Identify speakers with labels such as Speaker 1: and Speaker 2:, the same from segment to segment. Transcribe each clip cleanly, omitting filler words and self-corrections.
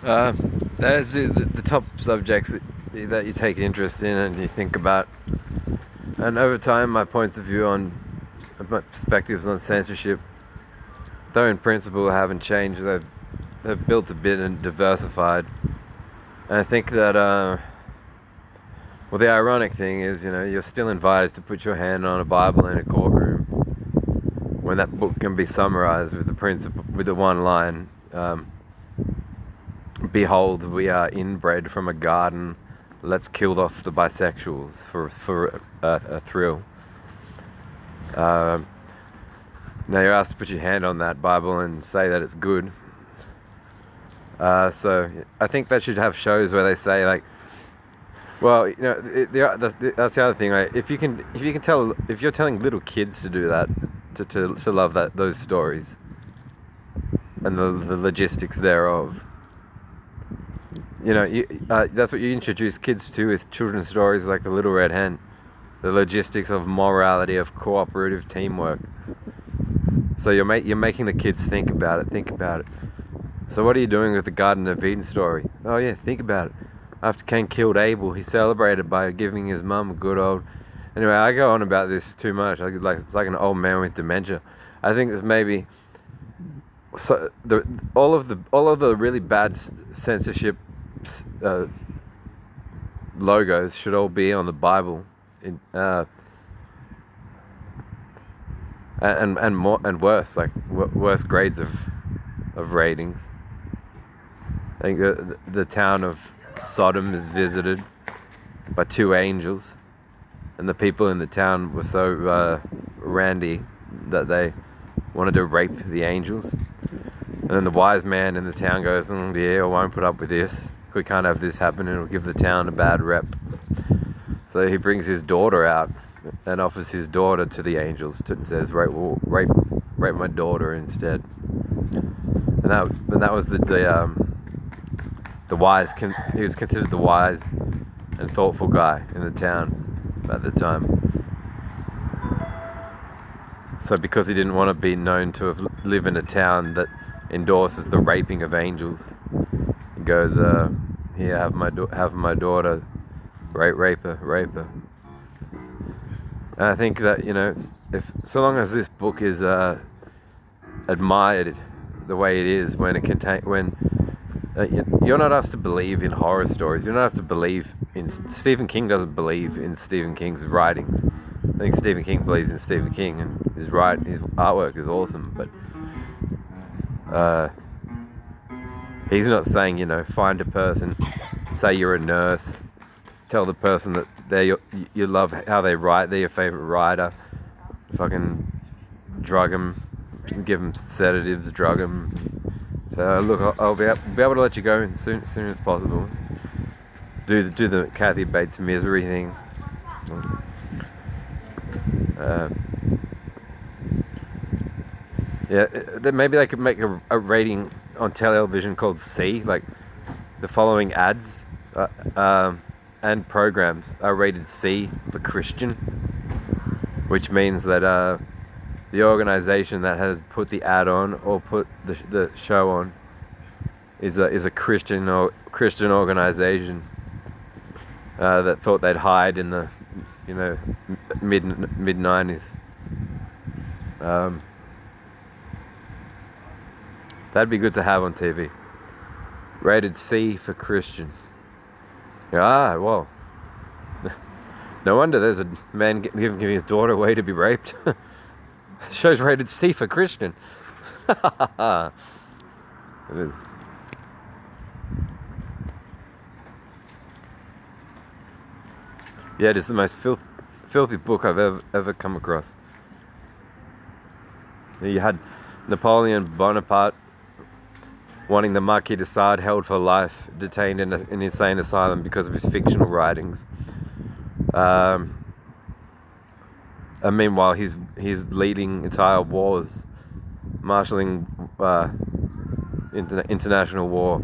Speaker 1: Uh, there's the top subjects that you take interest in and you think about. And over time, my points of view on my perspectives on censorship, though in principle haven't changed, they've built a bit and diversified. And I think that, well, the ironic thing is, you're still invited to put your hand on a Bible in a courtroom when that book can be summarized with the principle, with the one line. Behold, we are inbred from a garden. Let's kill off the bisexuals for a thrill. Now you're asked to put your hand on that Bible and say that it's good. So I think that should have shows where they say like, well, that's the other thing. Like, if you can tell, if you're telling little kids to do that, to love those stories, and the logistics thereof. That's what you introduce kids to with children's stories like The Little Red Hen, the logistics of morality, of cooperative teamwork. So you're making the kids think about it. So what are you doing with the Garden of Eden story? Oh yeah, think about it. After Cain killed Abel, he celebrated by giving his mum a good old... Anyway, I go on about this too much. It's like an old man with dementia. I think it's maybe... So all of the really bad censorship logos should all be on the Bible, and more and worse, like worse grades of ratings. I think the town of Sodom is visited by two angels, and the people in the town were so randy that they wanted to rape the angels. And then the wise man in the town goes, yeah, I won't put up with this. We can't have this happen. It'll give the town a bad rep. So he brings his daughter out and offers his daughter to the angels and says, rape my daughter instead. And that was the wise. He was considered the wise and thoughtful guy in the town at the time. So because he didn't want to be known to live in a town that endorses the raping of angels, he goes, here, have my daughter, rape her. And I think that, if so long as this book is admired the way it is, you're not asked to believe in horror stories. You're not asked to believe in... Stephen King doesn't believe in Stephen King's writings. I think Stephen King believes in Stephen King, and his artwork is awesome, but he's not saying, find a person, say you're a nurse, tell the person that you love how they write, they're your favorite writer, fucking drug them, give them sedatives, drug them. So look, I'll be able to let you go as soon as possible. Do the Kathy Bates misery thing. Maybe they could make a rating on television called C, like the following ads and programs are rated C for Christian, which means that the organization that has put the ad on or put the show on is a Christian organization that thought they'd hide in the mid 90s. That'd be good to have on TV. Rated C for Christian. Well. No wonder there's a man giving his daughter away to be raped. Show's rated C for Christian. It is. Yeah, it is the most filthy book I've ever come across. You had Napoleon Bonaparte wanting the Marquis de Sade held for life, detained in an insane asylum because of his fictional writings. And meanwhile, he's leading entire wars, marshalling international war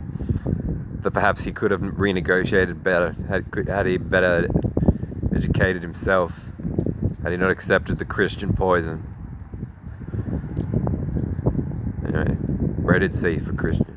Speaker 1: that perhaps he could have renegotiated better had he better educated himself, had he not accepted the Christian poison. Anyway, rated C for Christian.